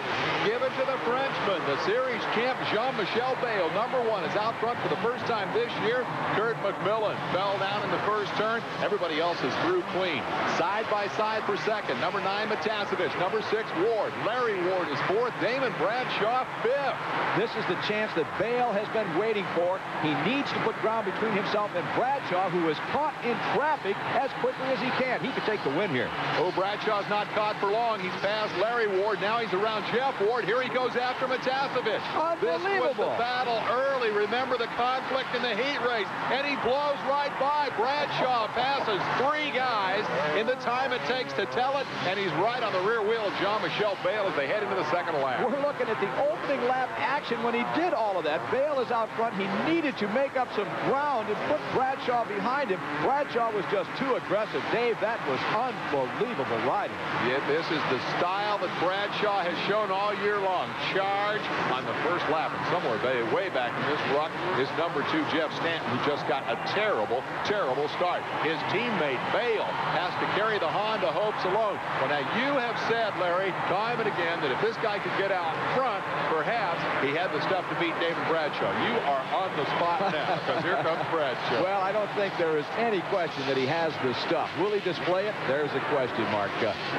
A: Give it to the Frenchman. The series champ, Jean-Michel Bale, number 1, is out front for the first time this year. Kurt McMillan fell down in the first turn. Everybody else is through clean. Side by side for second. Number 9, Matassa. Number 6, Ward. Larry Ward is 4th. Damon Bradshaw 5th.
B: This is the chance that Bale has been waiting for. He needs to put ground between himself and Bradshaw, who is caught in traffic as quickly as he can. He could take the win here.
A: Oh, Bradshaw's not caught for long. He's passed Larry Ward. Now he's around Jeff Ward. Here he goes after Matassa. This was the battle early. Remember the conflict in the heat race. And he blows right by. Bradshaw passes 3 guys in the time it takes to tell it. And he's right on the rear wheel of Jean-Michel Bale as they head into the second lap.
B: We're looking at the opening lap action when he did all of that. Bale is out front. He needed to make up some ground and put Bradshaw behind him. Bradshaw was just too aggressive. Dave, that was unbelievable riding.
A: Yeah, this is the style that Bradshaw has shown all year long. Charge on the first lap. And somewhere way back in this ruck is number 2, Jeff Stanton, who just got a terrible, terrible start. His teammate, Bale, has to carry the Honda hopes alone. Well, now you have said, Larry, time and again, that if this guy could get out front, perhaps he had the stuff to beat Damon Bradshaw. You are on the spot now, because here comes Bradshaw.
B: Well, I don't think there is any question that he has the stuff. Will he display it? There's a question mark.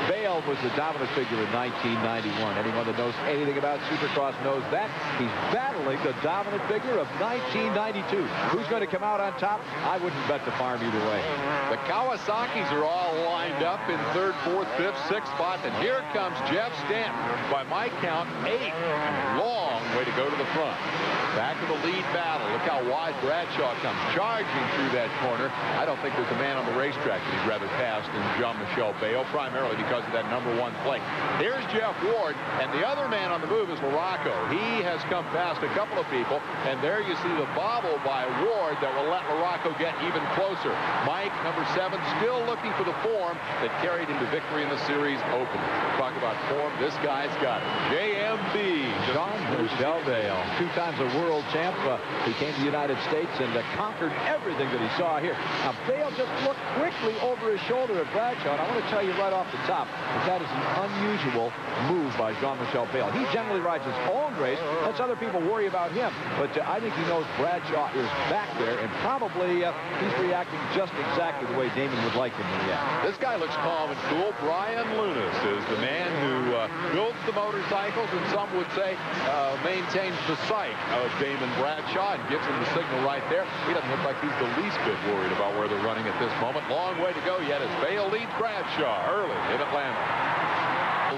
B: Bale was the dominant figure in 1991. Anyone that knows anything about Supercross knows that. He's battling the dominant figure of 1992. Who's going to come out on top? I wouldn't bet the farm either way.
A: The Kawasaki's are all lined up in 3rd, 4th, 5th, 6th spots, and here comes Jeff Stanton. By my count, 8. Long way to go to the front. Back to the lead battle. Look how wide Bradshaw comes charging through that corner. I don't think there's a man on the racetrack that he'd rather pass than Jean-Michel Bale, primarily because of that number 1 plate. Here's Jeff Ward, and the other man on the move is LaRocco. He has come past a couple of people, and there you see the bobble by Ward that will let LaRocco get even closer. Mike, number 7, still looking for the form that carried him to victory in the series opener. Talk about form, this guy's got it. JMB.
B: Jean-Michel Bale, 2 times a world champ. He came to the United States and conquered everything that he saw here. Now, Bale just looked quickly over his shoulder at Bradshaw, and I want to tell you right off the top that is an unusual move by Jean-Michel Bale. He generally rides his own race, lets other people worry about him, but I think he knows Bradshaw is back there, and probably he's reacting just exactly the way Damon would like him to react.
A: This guy looks calm and cool. Brian Lunnis is the man who builds the motorcycles, and some would say maintains the sight of Damon Bradshaw and gives him the signal right there. He doesn't look like he's the least bit worried about where they're running at this moment. Long way to go yet as Bale leads Bradshaw early in Atlanta.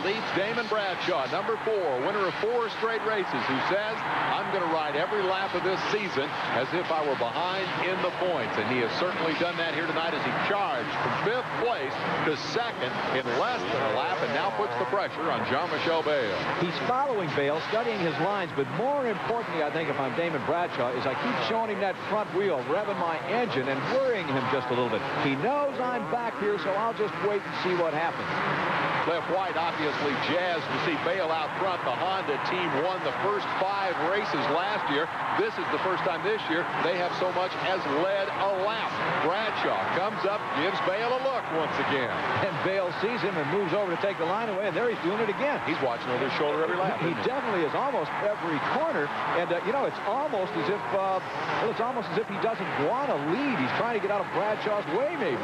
A: leads Damon Bradshaw, number 4, winner of 4 straight races, who says, I'm going to ride every lap of this season as if I were behind in the points. And he has certainly done that here tonight as he charged from 5th place to 2nd in less than a lap and now puts the pressure on Jean-Michel Bayle.
B: He's following Bayle, studying his lines, but more importantly, I think, if I'm Damon Bradshaw, is I keep showing him that front wheel, revving my engine and worrying him just a little bit. He knows I'm back here, so I'll just wait and see what happens.
A: Cliff White obviously jazzed to see Bayle out front. The Honda team won the first 5 races last year. This is the first time this year they have so much as led a lap. Bradshaw comes up, gives Bayle a look once again.
B: And Bayle sees him and moves over to take the line away, and there he's doing it again.
A: He's watching over his shoulder every lap.
B: He definitely is, almost every corner. And, you know, it's almost as if, he doesn't want to lead. He's trying to get out of Bradshaw's way, maybe.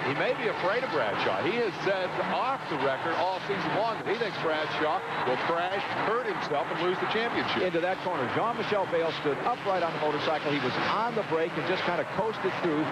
A: He may be afraid of Bradshaw. He has said off the record all season long that he thinks Bradshaw will crash, hurt himself, and lose the championship.
B: Into that corner, Jean-Michel Bayle stood upright on the motorcycle. He was on the brake and just kind of coasted through.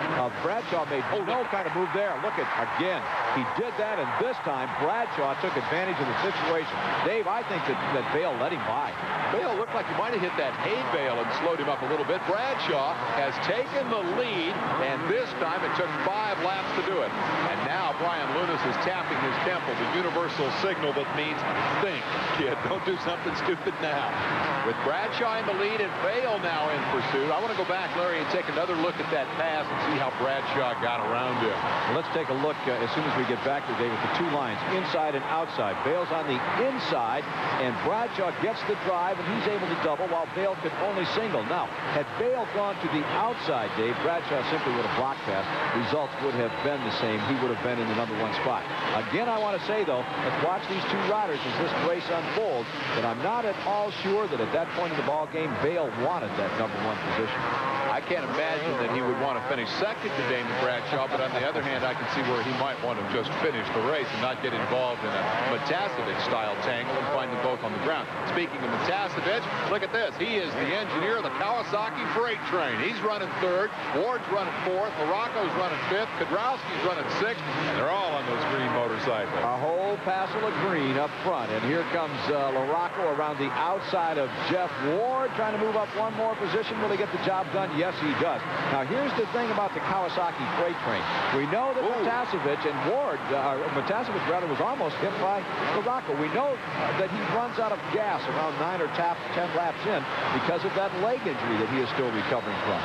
B: Bradshaw made no kind of move there. Look at, again, he did that, and this time Bradshaw took advantage of the situation. Dave, I think that Bayle let him by.
A: Bayle looked like he might have hit that hay bale and slowed him up a little bit. Bradshaw has taken the lead, and this time it took 5 laps to do it. And now Brian Lunas is tapping his temple, the universal signal that means think, kid. Don't do something stupid now. With Bradshaw in the lead and Bayle now in pursuit, I want to go back, Larry, and take another look at that pass and see how Bradshaw got around him.
B: Well, let's take a look as soon as we get back to Dave with the 2 lines, inside and outside. Bayle's on the inside, and Bradshaw gets the drive, and he's able to double while Bayle could only single. Now, had Bayle gone to the outside, Dave, Bradshaw simply would have blocked pass. Results would have been the same. He would have been in the number 1 spot. Again, I want to say, though, let's watch these 2 riders as this race unfolds, but I'm not at all sure that at that point in the ball game, Bayle wanted that number 1 position.
A: I can't imagine that he would want to finish second to Damon Bradshaw, but on the other hand, I can see where he might want to just finish the race and not get involved in a Matassa-style tangle and find them both on the ground. Speaking of Matassa, look at this. He is the engineer of the Kawasaki freight train. He's running 3rd. Ward's running 4th. Morocco's running 5th. Kedrowski's running 6th. And they're all on those green motorcycles.
B: A whole passel of green up front. And here comes Morocco around the outside of Jeff Ward, trying to move up 1 more position. Will he get the job done? Yes, he does. Now, here's the thing about the Kawasaki freight train. We know that Matassa and Ward, Matassa was almost hit by Morocco. We know that he runs out of gas around 9 or 10 laps in because of that leg injury that he is still recovering from.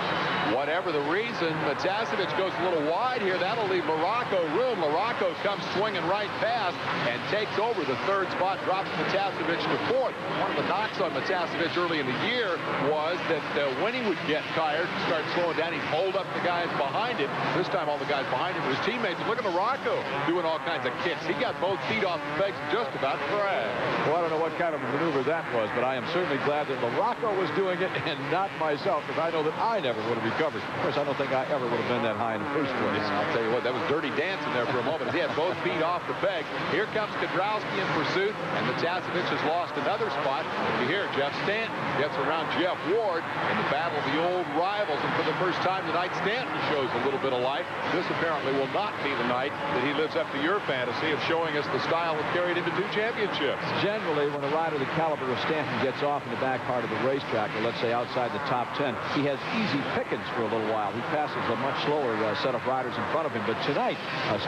A: Whatever the reason, Matassa goes a little wide here. That'll leave Morocco room. Morocco comes swinging right past and takes over the 3rd spot, drops Matassa to 4th. One of the knocks on Matassa early in the year was that when he would get tired and start slowing down, he'd hold up the guys behind him. This time, all the guys behind him were his teammates. Look at Morocco doing all kinds of kicks. He got both feet off the pegs and just about crashed.
B: Well, I don't know what kind of a maneuver that was, but I am certainly glad that Morocco was doing it and not myself, because I know that I never would have recovered. Of course, I don't think I ever would have been that high in the first place.
A: I'll tell you what, that was dirty dancing there for a moment. He had both feet off the peg. Here comes Kedrowski in pursuit, and Matassa has lost another spot. You hear Jeff Stanton gets around Jeff Ward in the battle of the old rivals, and for the first time tonight, Stanton shows a little bit of life. This apparently will not be the night that he lives up to your fantasy of showing us the style that carried him to 2 championships.
B: Generally, when a rider the caliber of Stanton gets off in the back part of the racetrack, or let's say outside the top 10, he has easy pickings for a little while. He passes a much slower set of riders in front of him. But tonight,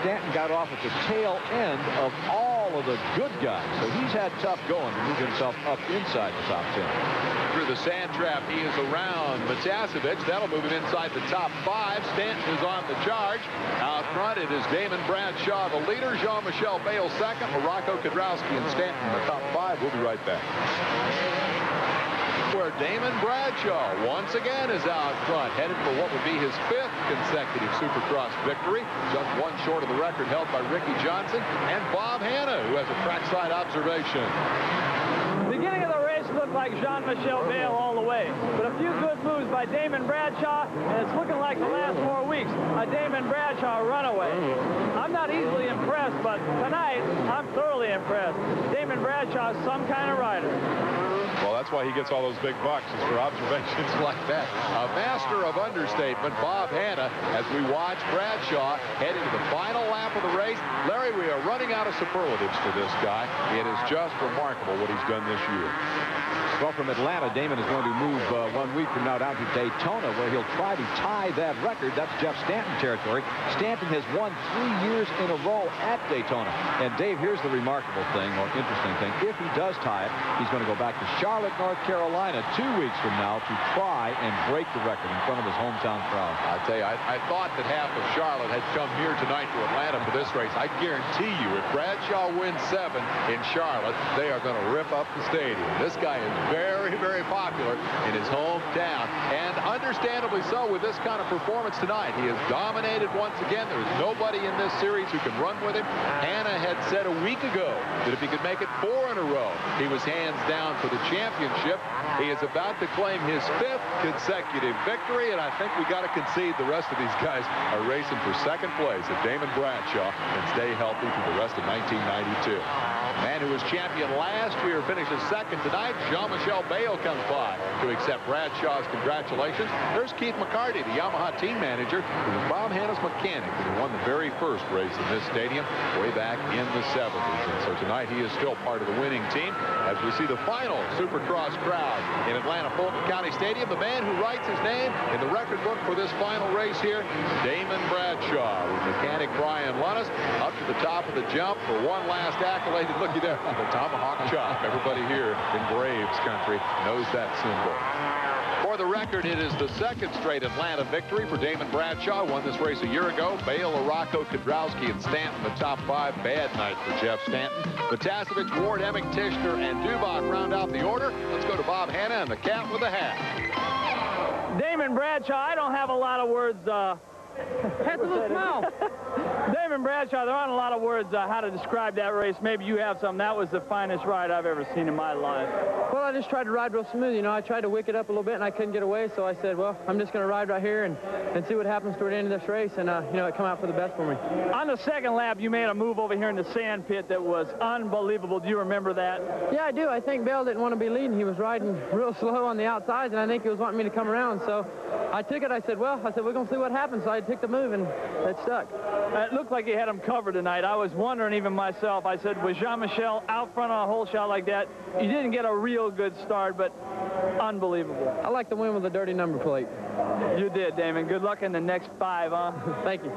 B: Stanton got off at the tail end of all of the good guys. So he's had tough going to move himself up inside the top 10.
A: Through the sand trap, he is around Matassa. That'll move him inside the top 5. Stanton is on the charge. Out front, it is Damon Bradshaw, the leader. Jean-Michel Bayle second. Morocco, Kedrowski, and Stanton in the top 5. We'll be right back. Where Damon Bradshaw once again is out front, headed for what would be his 5th consecutive Supercross victory, just 1 short of the record held by Ricky Johnson and Bob Hanna, who has a trackside observation.
C: Beginning of the race looked like Jean-Michel Bayle all the way, but a few good moves by Damon Bradshaw, and it's looking like the last 4 weeks, a Damon Bradshaw runaway. I'm not easily impressed, but tonight, I'm thoroughly impressed. Damon Bradshaw is some kind of rider.
A: Well, that's why he gets all those big bucks, is for observations like that. A master of understatement, Bob Hanna, as we watch Bradshaw head into the final lap of the race. Larry, we are running out of superlatives for this guy. It is just remarkable what he's done this year.
B: Well, from Atlanta, Damon is going to move 1 week from now down to Daytona, where he'll try to tie that record. That's Jeff Stanton territory. Stanton has won 3 years in a row at Daytona. And, Dave, here's the remarkable thing, or interesting thing. If he does tie it, he's going to go back to Charlotte, North Carolina 2 weeks from now to try and break the record in front of his hometown crowd.
A: I tell you, I thought that half of Charlotte had come here tonight to Atlanta for this race. I guarantee you, if Bradshaw wins 7 in Charlotte, they are going to rip up the stadium. This guy is very, very popular in his hometown, and understandably so with this kind of performance tonight. He has dominated once again. There's nobody in this series who can run with him. Hanna had said a week ago that if he could make it 4 in a row, he was hands down for the championship. He is about to claim his 5th consecutive victory, and I think we got to concede the rest of these guys are racing for 2nd place if Damon Bradshaw can stay healthy through the rest of 1992. The man who was champion last year finishes 2nd tonight. Jean-Michel Bale comes by to accept Bradshaw's congratulations. There's Keith McCarty, the Yamaha team manager, who was Bob Hanna's mechanic, who won the very first race in this stadium way back in the 70s. And so tonight he is still part of the winning team as we see the final Supercross crowd in Atlanta Fulton County Stadium. The man who writes his name in the record book for this final race here, Damon Bradshaw, with mechanic Brian Lunnis up to the top of the jump for one last accolade. And looky there, the tomahawk chop. Everybody here in Braves country knows that symbol. For the record, it is the 2nd straight Atlanta victory for Damon Bradshaw. Won this race a year ago. Bale, Arocco, Kudrowski, and Stanton, the top 5. Bad night for Jeff Stanton. Matassa, Ward, Emming, Tishner, and Dubach round out the order. Let's go to Bob Hanna and the cat with the hat.
C: Damon Bradshaw, I don't have a lot of words.
D: That's a little smile.
C: Damon Bradshaw, there aren't a lot of words how to describe that race. Maybe you have some. That was the finest ride I've ever seen in my life.
D: Well, I just tried to ride real smooth. You know, I tried to wick it up a little bit, and I couldn't get away, so I said, well, I'm just going to ride right here and see what happens toward the end of this race, and, you know, it come out for the best for me.
C: On the 2nd lap, you made a move over here in the sand pit that was unbelievable. Do you remember that?
D: Yeah, I do. I think Bale didn't want to be leading. He was riding real slow on the outsides, and I think he was wanting me to come around, so I took it. I said, we're going to see what happens, so I took the move, and it stuck.
C: It looked like he had him covered tonight. I was wondering even myself. I said, was Jean-Michel out front on a whole shot like that? You didn't get a real good start, but unbelievable.
D: I like to win with a dirty number plate.
C: You did, Damon. Good luck in the next 5, huh?
D: Thank you.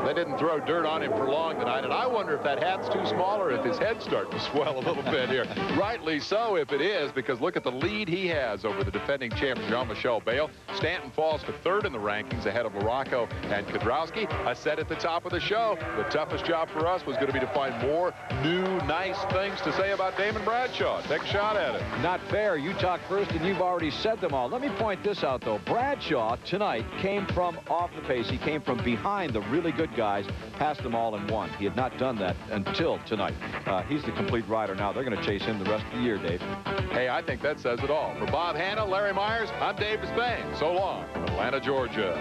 A: They didn't throw dirt on him for long tonight, and I wonder if that hat's too small or if his head's starting to swell a little bit here. Rightly so if it is, because look at the lead he has over the defending champion Jean-Michel Bale. Stanton falls to 3rd in the rankings ahead of Larocco and Kudrowski. I said at the top of the show, the toughest job for us was going to be to find more new, nice things to say about Damon Bradshaw. Take a shot at it.
B: Not fair. You talk first, and you've already said them all. Let me point this out, though. Bradshaw tonight came from off the pace. He came from behind the really good guys, passed them all and won. He had not done that until tonight. He's the complete rider now. They're going to chase him the rest of the year, Dave.
A: Hey, I think that says it all. For Bob Hanna, Larry Myers, I'm Dave Despain. So long from Atlanta, Georgia.